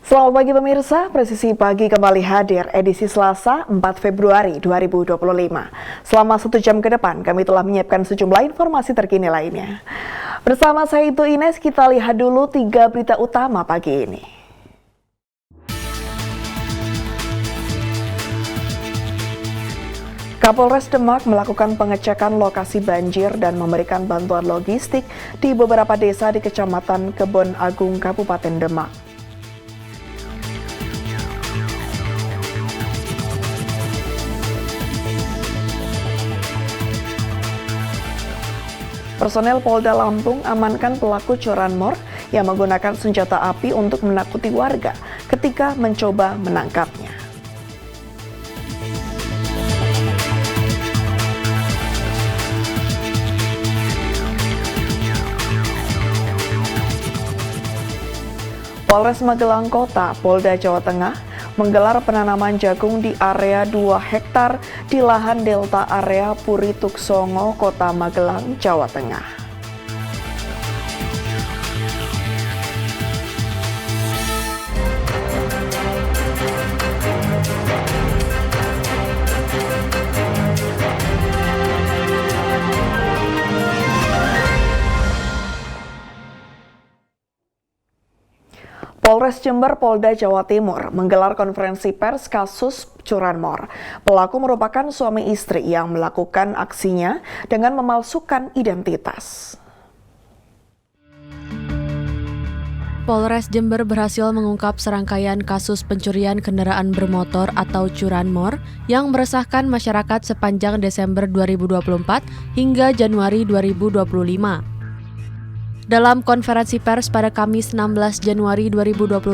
Selamat pagi pemirsa, Presisi Pagi kembali hadir edisi Selasa 4 Februari 2025. Selama 1 jam ke depan kami telah menyiapkan sejumlah informasi terkini lainnya. Bersama saya Itu Ines, kita lihat dulu 3 berita utama pagi ini. Kapolres Demak melakukan pengecekan lokasi banjir dan memberikan bantuan logistik di beberapa desa di Kecamatan Kebon Agung, Kabupaten Demak. Personel Polda Lampung amankan pelaku curanmor yang menggunakan senjata api untuk menakuti warga ketika mencoba menangkapnya. Polres Magelang Kota, Polda Jawa Tengah, menggelar penanaman jagung di area 2 hektar di lahan delta area Puri Tuksongo, Kota Magelang, Jawa Tengah. Polres Jember Polda Jawa Timur menggelar konferensi pers kasus curanmor. Pelaku merupakan suami istri yang melakukan aksinya dengan memalsukan identitas. Polres Jember berhasil mengungkap serangkaian kasus pencurian kendaraan bermotor atau curanmor yang meresahkan masyarakat sepanjang Desember 2024 hingga Januari 2025. Dalam konferensi pers pada Kamis 16 Januari 2025,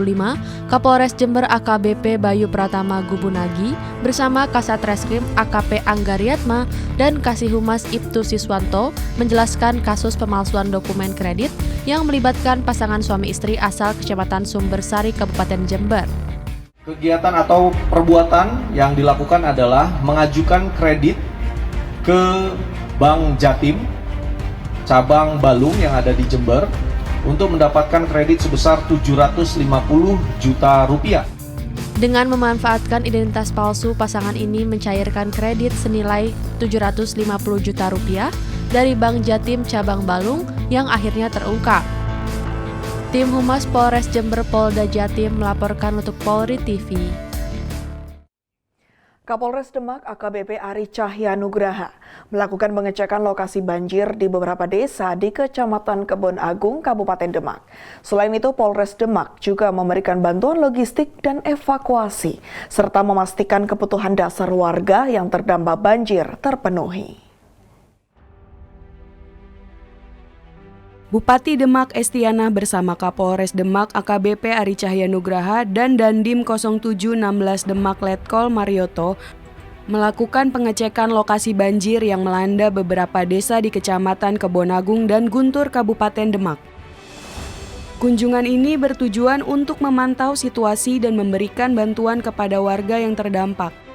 Kapolres Jember AKBP Bayu Pratama Gubunagi bersama Kasat Reskrim AKP Anggariatma dan Kasih Humas Ibtu Siswanto menjelaskan kasus pemalsuan dokumen kredit yang melibatkan pasangan suami istri asal Kecamatan Sumbersari, Kabupaten Jember. Kegiatan atau perbuatan yang dilakukan adalah mengajukan kredit ke Bank Jatim cabang Balung yang ada di Jember untuk mendapatkan kredit sebesar 750 juta rupiah. Dengan memanfaatkan identitas palsu, pasangan ini mencairkan kredit senilai 750 juta rupiah dari Bank Jatim cabang Balung yang akhirnya terungkap. Tim Humas Polres Jember Polda Jatim melaporkan untuk Polri TV. Kapolres Demak AKBP Ari Cahyanugraha melakukan pengecekan lokasi banjir di beberapa desa di Kecamatan Kebon Agung, Kabupaten Demak. Selain itu, Polres Demak juga memberikan bantuan logistik dan evakuasi, serta memastikan kebutuhan dasar warga yang terdampak banjir terpenuhi. Bupati Demak Estiana bersama Kapolres Demak AKBP Ari Cahyanugraha dan Dandim 0716 Demak Letkol Marioto melakukan pengecekan lokasi banjir yang melanda beberapa desa di Kecamatan Kebon Agung dan Guntur, Kabupaten Demak. Kunjungan ini bertujuan untuk memantau situasi dan memberikan bantuan kepada warga yang terdampak.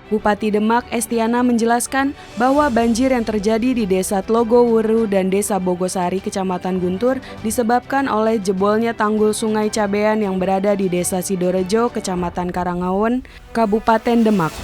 Bupati Demak Estiana menjelaskan bahwa banjir yang terjadi di Desa Tlogowuru dan Desa Bogosari, Kecamatan Guntur, disebabkan oleh jebolnya tanggul Sungai Cabean yang berada di Desa Sidorejo, Kecamatan Karangawon, Kabupaten Demak.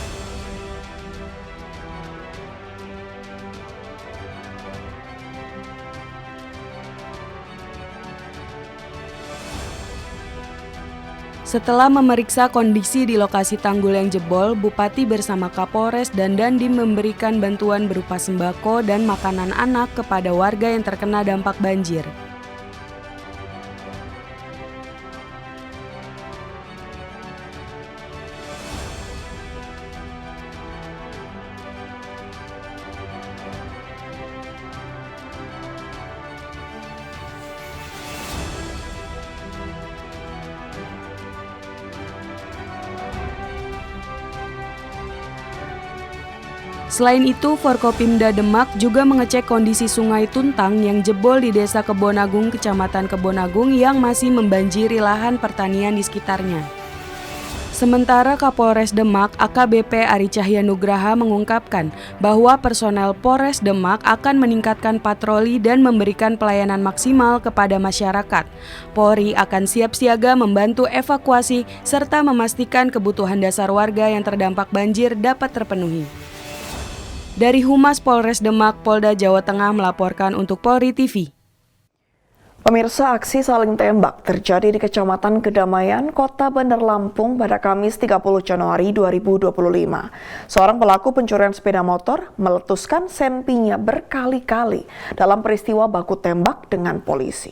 Setelah memeriksa kondisi di lokasi tanggul yang jebol, Bupati bersama Kapolres dan Dandim memberikan bantuan berupa sembako dan makanan anak kepada warga yang terkena dampak banjir. Selain itu, Forkopimda Demak juga mengecek kondisi Sungai Tuntang yang jebol di Desa Kebon Agung, Kecamatan Kebon Agung yang masih membanjiri lahan pertanian di sekitarnya. Sementara Kapolres Demak AKBP Ari Cahyanugraha mengungkapkan bahwa personel Polres Demak akan meningkatkan patroli dan memberikan pelayanan maksimal kepada masyarakat. Polri akan siap siaga membantu evakuasi serta memastikan kebutuhan dasar warga yang terdampak banjir dapat terpenuhi. Dari Humas Polres Demak, Polda Jawa Tengah melaporkan untuk Polri TV. Pemirsa, aksi saling tembak terjadi di Kecamatan Kedamaian, Kota Bandar Lampung pada Kamis 30 Januari 2025. Seorang pelaku pencurian sepeda motor meletuskan senpinya berkali-kali dalam peristiwa baku tembak dengan polisi.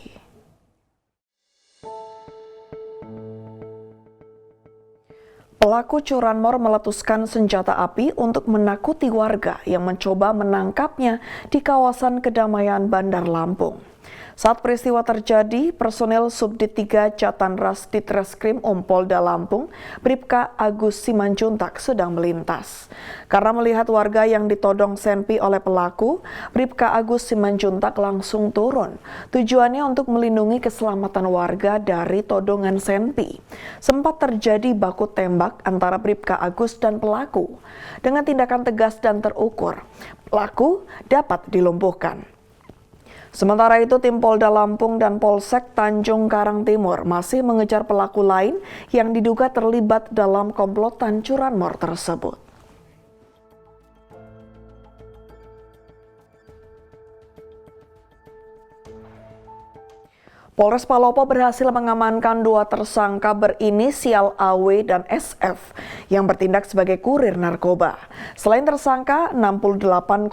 Pelaku curanmor meletuskan senjata api untuk menakuti warga yang mencoba menangkapnya di kawasan Kedamaian, Bandar Lampung. Saat peristiwa terjadi, personel Subdit 3 Jatanras Ditreskrim Polda Lampung, Bribka Agus Simanjuntak sedang melintas. Karena melihat warga yang ditodong senpi oleh pelaku, Bribka Agus Simanjuntak langsung turun. Tujuannya untuk melindungi keselamatan warga dari todongan senpi. Sempat terjadi baku tembak antara Bribka Agus dan pelaku. Dengan tindakan tegas dan terukur, pelaku dapat dilumpuhkan. Sementara itu, tim Polda Lampung dan Polsek Tanjung Karang Timur masih mengejar pelaku lain yang diduga terlibat dalam komplotan curanmor tersebut. Polres Palopo berhasil mengamankan 2 tersangka berinisial AW dan SF yang bertindak sebagai kurir narkoba. Selain tersangka, 68,41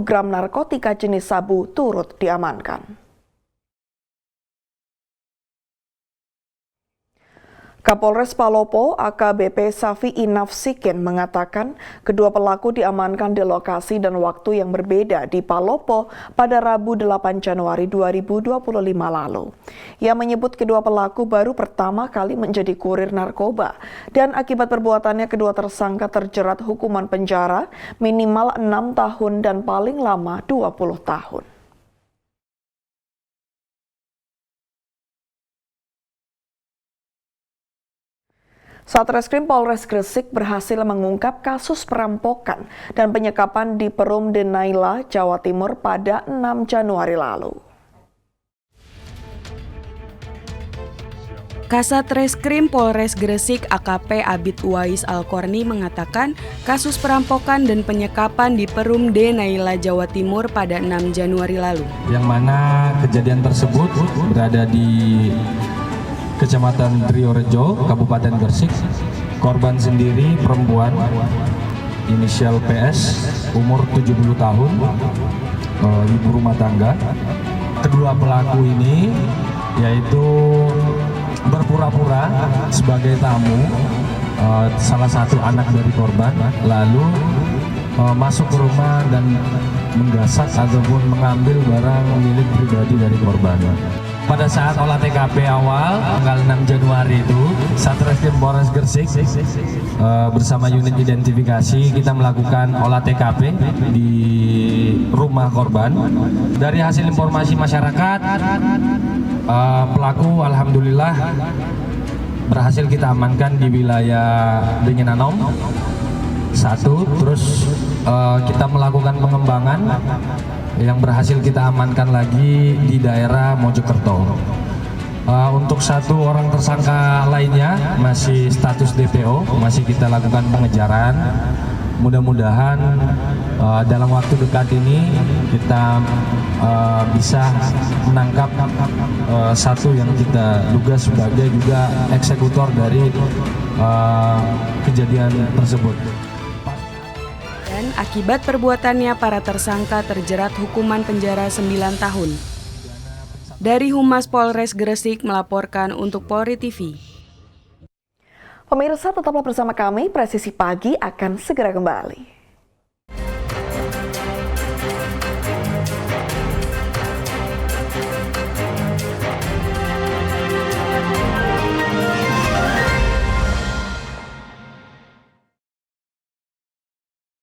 gram narkotika jenis sabu turut diamankan. Kapolres Palopo AKBP Safi'i Nafsikin mengatakan kedua pelaku diamankan di lokasi dan waktu yang berbeda di Palopo pada Rabu 8 Januari 2025 lalu. Ia menyebut kedua pelaku baru pertama kali menjadi kurir narkoba dan akibat perbuatannya kedua tersangka terjerat hukuman penjara minimal 6 tahun dan paling lama 20 tahun. Satreskrim Polres Gresik berhasil mengungkap kasus perampokan dan penyekapan di Perum Denaila, Jawa Timur pada 6 Januari lalu. Kasatreskrim Polres Gresik AKP Abid Uwais Alkorni mengatakan kasus perampokan dan penyekapan di Perum Denaila, Jawa Timur pada 6 Januari lalu. Yang mana kejadian tersebut berada di Kecamatan Triorejo, Kabupaten Gresik. Korban sendiri perempuan, inisial PS, umur 70 tahun, ibu rumah tangga. Kedua pelaku ini yaitu berpura-pura sebagai tamu salah satu anak dari korban, lalu masuk ke rumah dan menggasak ataupun mengambil barang milik pribadi dari korban. Pada saat olah TKP awal tanggal 6 Januari itu, Satreskrim Polres Gresik bersama unit identifikasi kita melakukan olah TKP di rumah korban. Dari hasil informasi masyarakat, pelaku alhamdulillah berhasil kita amankan di wilayah Denyenanom 1, terus kita melakukan pengembangan yang berhasil kita amankan lagi di daerah Mojokerto. Untuk 1 orang tersangka lainnya masih status DPO, masih kita lakukan pengejaran. Mudah-mudahan dalam waktu dekat ini kita bisa menangkap 1 yang kita duga sebagai juga eksekutor dari kejadian tersebut. Akibat perbuatannya, para tersangka terjerat hukuman penjara 9 tahun. Dari Humas Polres Gresik melaporkan untuk Polri TV. Pemirsa, tetaplah bersama kami, Presisi Pagi akan segera kembali.